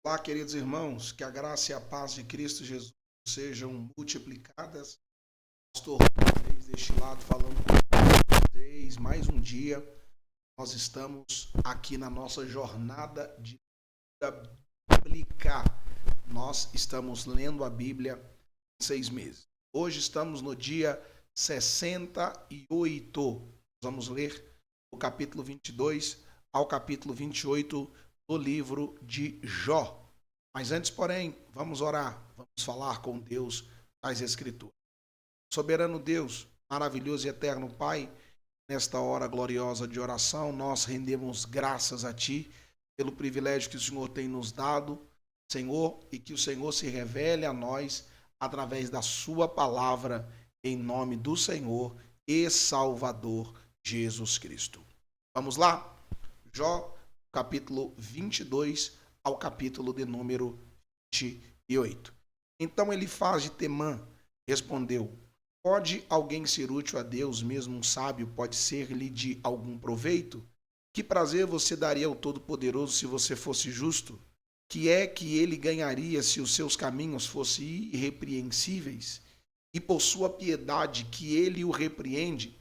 Olá, queridos irmãos, que a graça e a paz de Cristo Jesus sejam multiplicadas. Pastor Rodrigues deste lado falando com vocês. Mais um dia, nós estamos aqui na nossa jornada de vida bíblica. Nós estamos lendo a Bíblia em 6 meses. Hoje estamos no dia 68. Vamos ler o capítulo 22 ao capítulo 28 do livro de Jó. Mas antes, porém, vamos orar, vamos falar com Deus das Escrituras. Soberano Deus, maravilhoso e eterno Pai, nesta hora gloriosa de oração, nós rendemos graças a Ti pelo privilégio que o Senhor tem nos dado, Senhor, e que o Senhor se revele a nós através da Sua palavra, em nome do Senhor e Salvador Jesus Cristo. Vamos lá? Jó, capítulo 22 ao capítulo de número 28. Então Elifaz de Temã respondeu: pode alguém ser útil a Deus, mesmo um sábio pode ser-lhe de algum proveito? Que prazer você daria ao Todo-Poderoso se você fosse justo? Que é que ele ganharia se os seus caminhos fossem irrepreensíveis? E por sua piedade que ele o repreende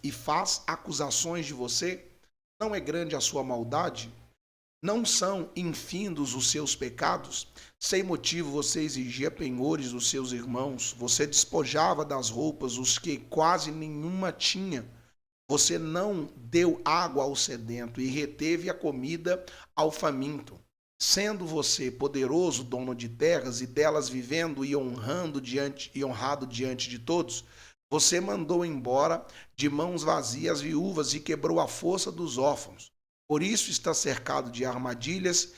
e faz acusações de você? Não é grande a sua maldade? Não são infindos os seus pecados? Sem motivo você exigia penhores dos seus irmãos, você despojava das roupas os que quase nenhuma tinha. Você não deu água ao sedento e reteve a comida ao faminto. Sendo você poderoso dono de terras e delas vivendo e honrado diante de todos, você mandou embora de mãos vazias as viúvas e quebrou a força dos órfãos. Por isso está cercado de armadilhas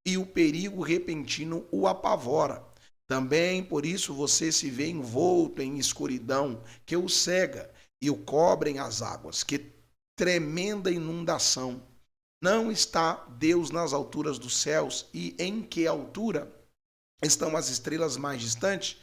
e o perigo repentino o apavora. Também por isso você se vê envolto em escuridão que o cega e o cobrem as águas. Que tremenda inundação! Não está Deus nas alturas dos céus, e em que altura estão as estrelas mais distantes?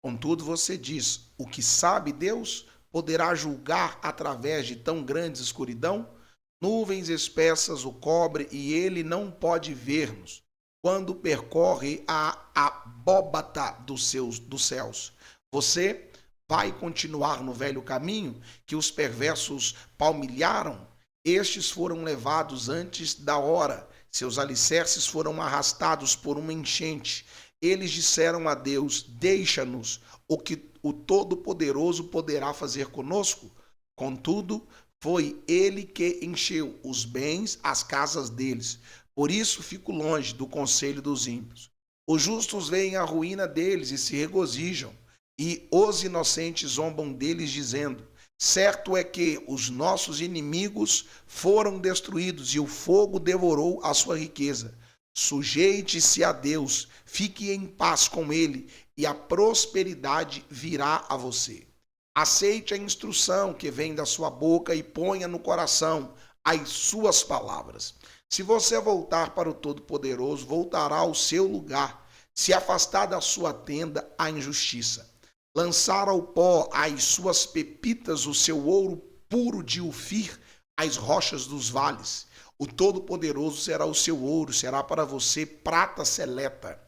Contudo você diz: o que sabe Deus poderá julgar através de tão grande escuridão? Nuvens espessas o cobre e ele não pode ver-nos quando percorre a abóbata dos céus. Você vai continuar no velho caminho que os perversos palmilharam? Estes foram levados antes da hora, seus alicerces foram arrastados por uma enchente. Eles disseram a Deus: deixa-nos, o que o Todo-Poderoso poderá fazer conosco? Contudo, foi ele que encheu os bens às casas deles. Por isso fico longe do conselho dos ímpios. Os justos veem a ruína deles e se regozijam, e os inocentes zombam deles, dizendo: certo é que os nossos inimigos foram destruídos e o fogo devorou a sua riqueza. Sujeite-se a Deus, fique em paz com ele, e a prosperidade virá a você. Aceite a instrução que vem da sua boca e ponha no coração as suas palavras. Se você voltar para o Todo-Poderoso, voltará ao seu lugar. Se afastar da sua tenda a injustiça. Lançar ao pó as suas pepitas, o seu ouro puro de Ufir, as rochas dos vales. O Todo-Poderoso será o seu ouro, será para você prata seleta.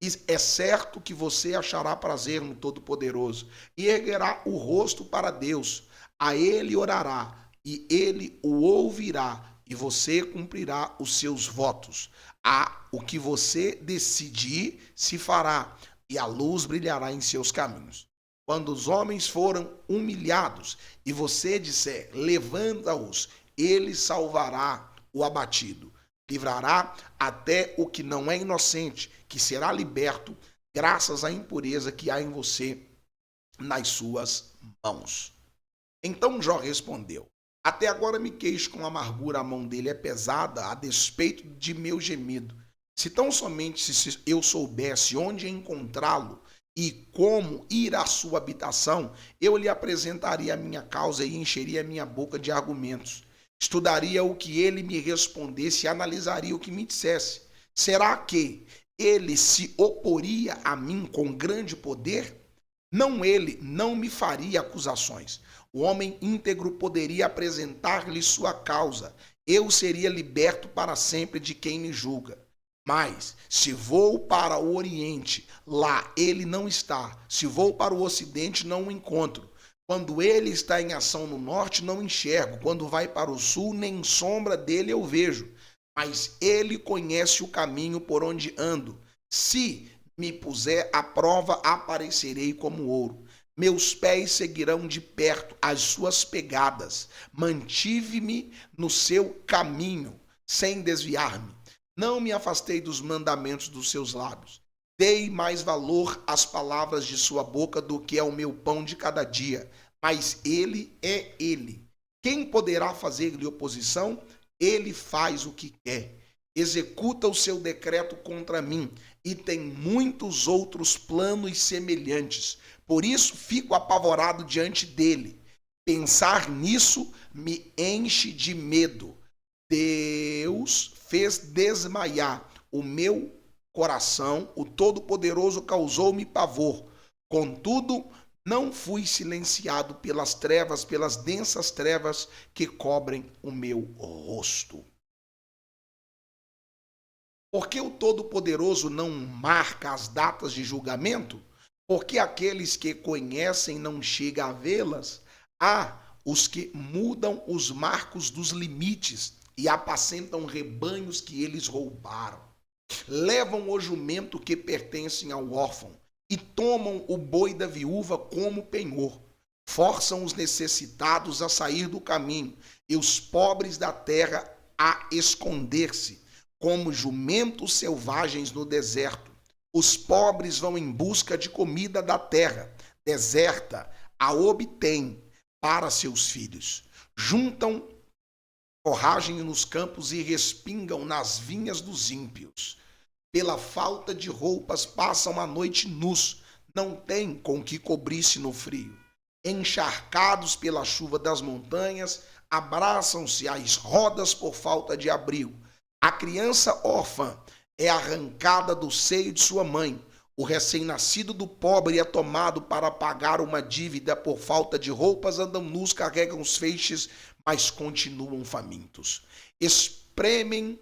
E é certo que você achará prazer no Todo-Poderoso e erguerá o rosto para Deus. A ele orará e ele o ouvirá e você cumprirá os seus votos. O que você decidir se fará e a luz brilhará em seus caminhos. Quando os homens foram humilhados e você disser: levanta-os, ele salvará o abatido. Livrará até o que não é inocente, que será liberto graças à impureza que há em você nas suas mãos. Então Jó respondeu: até agora me queixo com amargura, a mão dele é pesada a despeito de meu gemido. Se tão somente se eu soubesse onde encontrá-lo e como ir à sua habitação, eu lhe apresentaria a minha causa e encheria a minha boca de argumentos. Estudaria o que ele me respondesse e analisaria o que me dissesse. Será que ele se oporia a mim com grande poder? Não, ele não me faria acusações. O homem íntegro poderia apresentar-lhe sua causa. Eu seria liberto para sempre de quem me julga. Mas, se vou para o Oriente, lá ele não está. Se vou para o Ocidente, não o encontro. Quando ele está em ação no norte, não enxergo. Quando vai para o sul, nem sombra dele eu vejo. Mas ele conhece o caminho por onde ando. Se me puser à prova, aparecerei como ouro. Meus pés seguirão de perto as suas pegadas. Mantive-me no seu caminho, sem desviar-me. Não me afastei dos mandamentos dos seus lábios. Dei mais valor às palavras de sua boca do que ao meu pão de cada dia. Mas ele é ele. Quem poderá fazer-lhe oposição? Ele faz o que quer. Executa o seu decreto contra mim e tem muitos outros planos semelhantes. Por isso fico apavorado diante dele. Pensar nisso me enche de medo. Deus fez desmaiar o meu coração, o Todo-Poderoso causou-me pavor. Contudo, não fui silenciado pelas trevas, pelas densas trevas que cobrem o meu rosto. Porque o Todo-Poderoso não marca as datas de julgamento? Porque aqueles que conhecem não chegam a vê-las? Há os que mudam os marcos dos limites e apacentam rebanhos que eles roubaram. Levam o jumento que pertencem ao órfão e tomam o boi da viúva como penhor. Forçam os necessitados a sair do caminho e os pobres da terra a esconder-se, como jumentos selvagens no deserto. Os pobres vão em busca de comida da terra, deserta a obtêm para seus filhos. Juntam forragem nos campos e respingam nas vinhas dos ímpios. Pela falta de roupas passam a noite nus, não têm com que cobrir-se no frio. Encharcados pela chuva das montanhas, abraçam-se às rodas por falta de abrigo. A criança órfã é arrancada do seio de sua mãe. O recém-nascido do pobre é tomado para pagar uma dívida. Por falta de roupas andam nus, carregam os feixes, mas continuam famintos. Espremem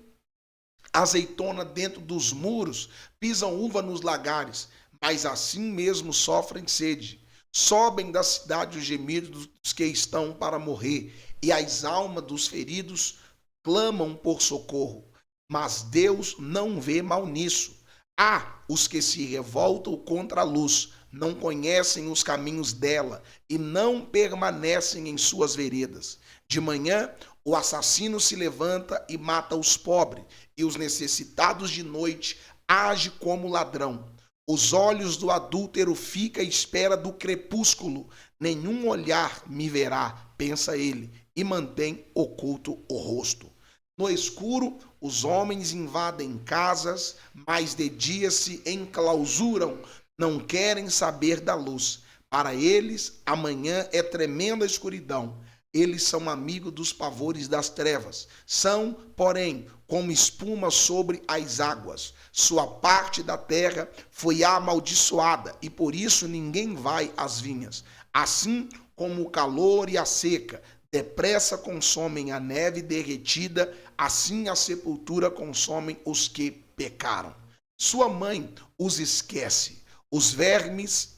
azeitona dentro dos muros, pisam uva nos lagares, mas assim mesmo sofrem sede. Sobem da cidade os gemidos dos que estão para morrer, e as almas dos feridos clamam por socorro. Mas Deus não vê mal nisso. Há os que se revoltam contra a luz, não conhecem os caminhos dela e não permanecem em suas veredas. De manhã, o assassino se levanta e mata os pobres, e os necessitados de noite age como ladrão. Os olhos do adúltero ficam à espera do crepúsculo. Nenhum olhar me verá, pensa ele, e mantém oculto o rosto. No escuro, os homens invadem casas, mas de dia se enclausuram, não querem saber da luz. Para eles, amanhã é tremenda escuridão. Eles são amigos dos pavores das trevas. São, porém, como espuma sobre as águas. Sua parte da terra foi amaldiçoada, e por isso ninguém vai às vinhas. Assim como o calor e a seca depressa consomem a neve derretida, assim a sepultura consomem os que pecaram. Sua mãe os esquece, os vermes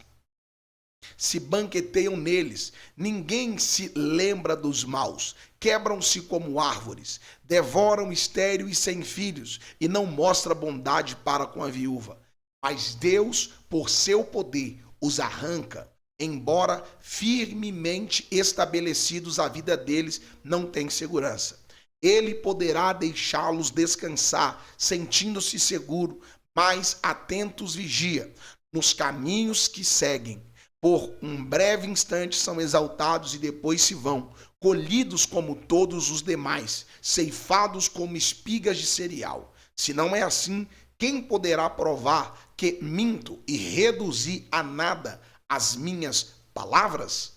se banqueteiam neles, ninguém se lembra dos maus, quebram-se como árvores, devoram estéril e sem filhos, e não mostra bondade para com a viúva. Mas Deus, por seu poder, os arranca. Embora firmemente estabelecidos, a vida deles não tem segurança. Ele poderá deixá-los descansar, sentindo-se seguro, mas atentos vigia nos caminhos que seguem. Por um breve instante são exaltados e depois se vão, colhidos como todos os demais, ceifados como espigas de cereal. Se não é assim, quem poderá provar que minto e reduzir a nada as minhas palavras?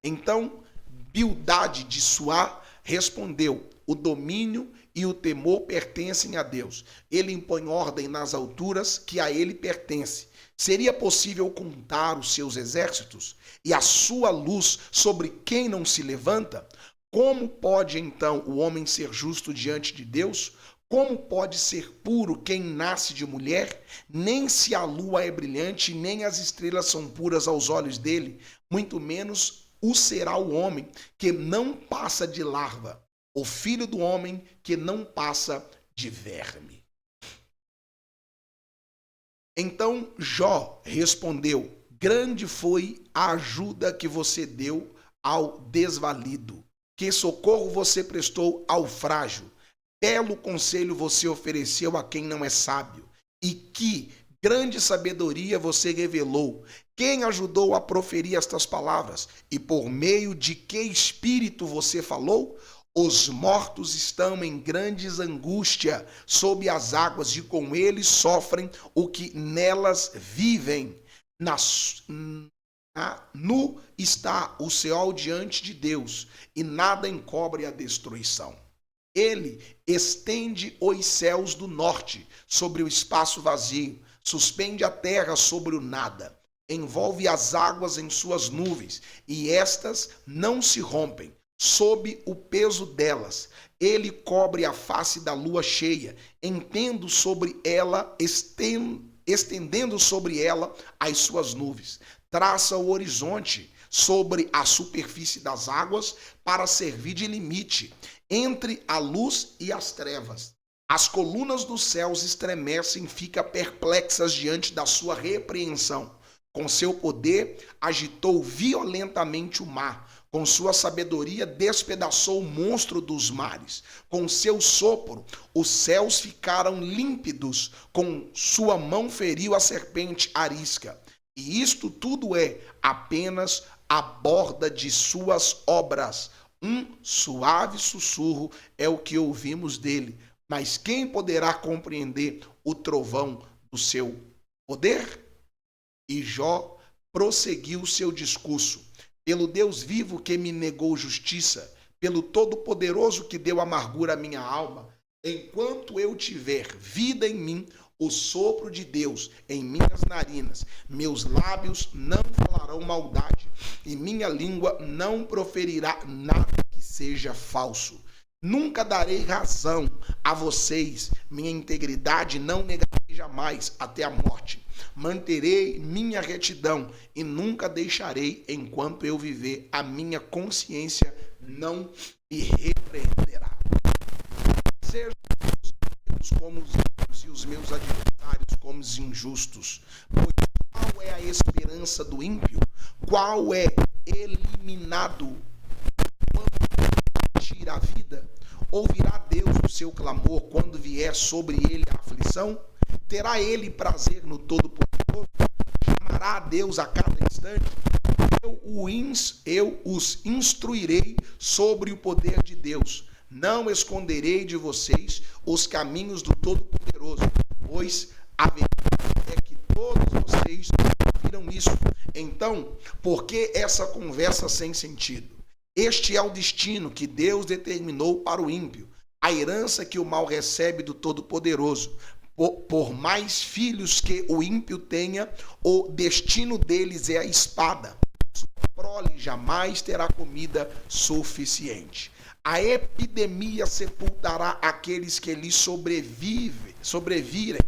Então Bildade de Suá respondeu: o domínio e o temor pertencem a Deus. Ele impõe ordem nas alturas que a ele pertence. Seria possível contar os seus exércitos e a sua luz sobre quem não se levanta? Como pode então o homem ser justo diante de Deus? Como pode ser puro quem nasce de mulher? Nem se a lua é brilhante, nem as estrelas são puras aos olhos dele, muito menos o será o homem que não passa de larva, o filho do homem que não passa de verme. Então Jó respondeu: grande foi a ajuda que você deu ao desvalido, que socorro você prestou ao frágil. Belo conselho você ofereceu a quem não é sábio, e que grande sabedoria você revelou. Quem ajudou a proferir estas palavras? E por meio de que espírito você falou? Os mortos estão em grandes angústia sob as águas, e com eles sofrem o que nelas vivem. Nu está o céu diante de Deus, e nada encobre a destruição. Ele estende os céus do norte sobre o espaço vazio, suspende a terra sobre o nada, envolve as águas em suas nuvens, e estas não se rompem sob o peso delas. Ele cobre a face da lua cheia, estendendo sobre ela as suas nuvens. Traça o horizonte sobre a superfície das águas para servir de limite entre a luz e as trevas. As colunas dos céus estremecem e ficam perplexas diante da sua repreensão. Com seu poder, agitou violentamente o mar. Com sua sabedoria, despedaçou o monstro dos mares. Com seu sopro, os céus ficaram límpidos. Com sua mão feriu a serpente arisca. E isto tudo é apenas a borda de suas obras. Um suave sussurro é o que ouvimos dele, mas quem poderá compreender o trovão do seu poder? E Jó prosseguiu seu discurso: pelo Deus vivo que me negou justiça, pelo Todo-Poderoso que deu amargura à minha alma, enquanto eu tiver vida em mim, o sopro de Deus em minhas narinas, meus lábios não falarão maldade, e minha língua não proferirá nada que seja falso. Nunca darei razão a vocês, minha integridade não negarei jamais até a morte. Manterei minha retidão e nunca deixarei, enquanto eu viver, a minha consciência não me repreenderá. Sejam meus como os ímpios e os meus adversários como os injustos. Pois qual é a esperança do ímpio? Qual é eliminado quando tira a vida? Ouvirá Deus o seu clamor quando vier sobre ele a aflição? Terá ele prazer no Todo-Poderoso? Chamará a Deus a cada instante? Eu os instruirei sobre o poder de Deus. Não esconderei de vocês os caminhos do Todo-Poderoso, pois a verdade é que todos vocês viram isso. Então, por que essa conversa sem sentido? Este é o destino que Deus determinou para o ímpio, a herança que o mal recebe do Todo-Poderoso. Por mais filhos que o ímpio tenha, o destino deles é a espada. Sua prole jamais terá comida suficiente. A epidemia sepultará aqueles que lhe sobrevirem,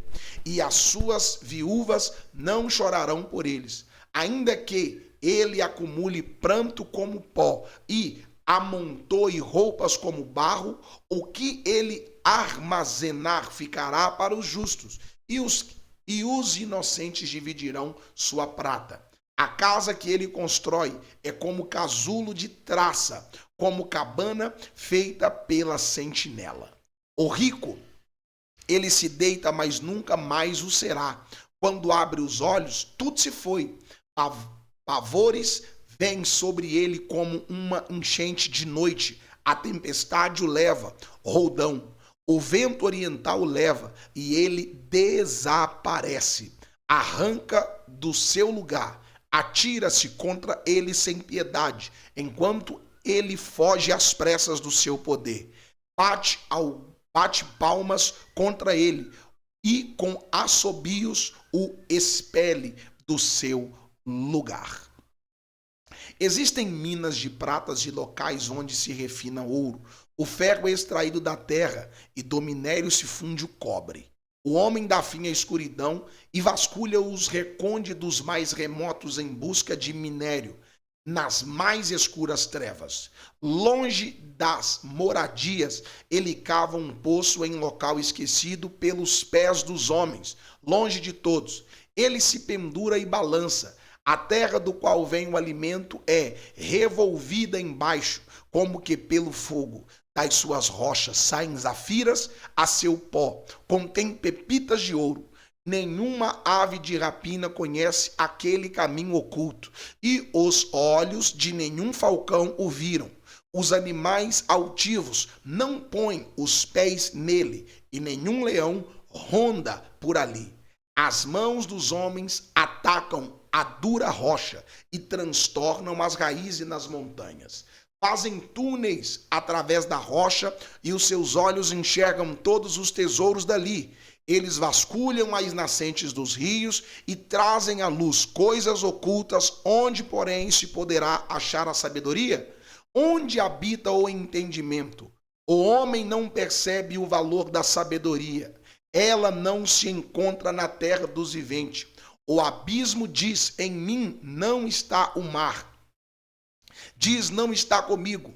e as suas viúvas não chorarão por eles. Ainda que ele acumule pranto como pó e amontoe roupas como barro, o que ele armazenar ficará para os justos, e os inocentes dividirão sua prata. A casa que ele constrói é como casulo de traça, como cabana feita pela sentinela. O rico, ele se deita, mas nunca mais o será. Quando abre os olhos, tudo se foi. Pavores vêm sobre ele como uma enchente de noite. A tempestade o leva, roldão. O vento oriental o leva e ele desaparece. Arranca do seu lugar. Atira-se contra ele sem piedade, enquanto ele foge às pressas do seu poder. Bate palmas contra ele e com assobios o expele do seu lugar. Existem minas de pratas e locais onde se refina ouro. O ferro é extraído da terra e do minério se funde o cobre. O homem dá fim à escuridão e vasculha os recônditos mais remotos em busca de minério, nas mais escuras trevas. Longe das moradias, ele cava um poço em local esquecido pelos pés dos homens, longe de todos. Ele se pendura e balança. A terra do qual vem o alimento é revolvida embaixo, como que pelo fogo. Das suas rochas saem zafiras a seu pó, contém pepitas de ouro. Nenhuma ave de rapina conhece aquele caminho oculto, e os olhos de nenhum falcão o viram. Os animais altivos não põem os pés nele, e nenhum leão ronda por ali. As mãos dos homens atacam a dura rocha e transtornam as raízes nas montanhas. Fazem túneis através da rocha e os seus olhos enxergam todos os tesouros dali. Eles vasculham as nascentes dos rios e trazem à luz coisas ocultas, onde, porém, se poderá achar a sabedoria? Onde habita o entendimento? O homem não percebe o valor da sabedoria. Ela não se encontra na terra dos viventes. O abismo diz: em mim não está o mar. Diz: não está comigo.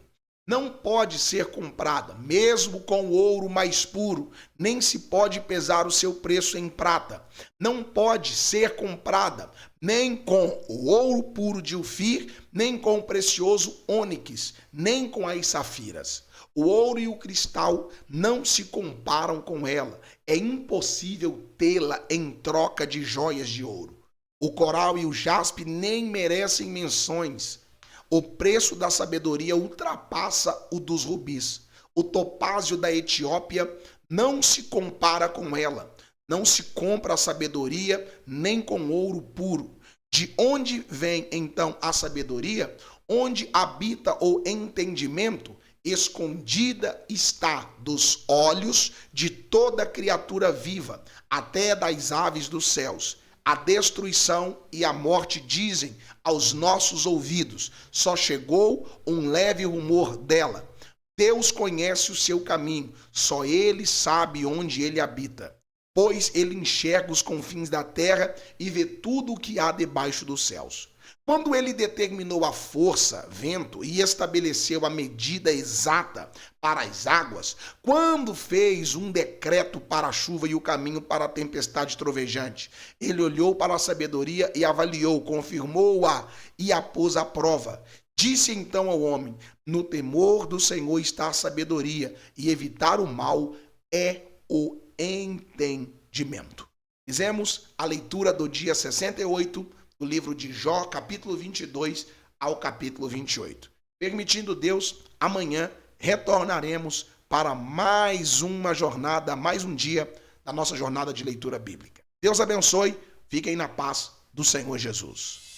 Não pode ser comprada, mesmo com o ouro mais puro, nem se pode pesar o seu preço em prata. Não pode ser comprada, nem com o ouro puro de Ofir, nem com o precioso ônix, nem com as safiras. O ouro e o cristal não se comparam com ela. É impossível tê-la em troca de joias de ouro. O coral e o jaspe nem merecem menções. O preço da sabedoria ultrapassa o dos rubis. O topázio da Etiópia não se compara com ela. Não se compra a sabedoria nem com ouro puro. De onde vem então a sabedoria? Onde habita o entendimento? Escondida está dos olhos de toda criatura viva, até das aves dos céus. A destruição e a morte dizem aos nossos ouvidos: só chegou um leve rumor dela. Deus conhece o seu caminho, só ele sabe onde ele habita. Pois ele enxerga os confins da terra e vê tudo o que há debaixo dos céus. Quando ele determinou a força, vento, e estabeleceu a medida exata para as águas, quando fez um decreto para a chuva e o caminho para a tempestade trovejante, ele olhou para a sabedoria e avaliou, confirmou-a e a pôs à prova. Disse então ao homem: no temor do Senhor está a sabedoria, e evitar o mal é o entendimento. Fizemos a leitura do dia 68, do livro de Jó, capítulo 22 ao capítulo 28. Permitindo Deus, amanhã retornaremos para mais uma jornada, mais um dia da nossa jornada de leitura bíblica. Deus abençoe, fiquem na paz do Senhor Jesus.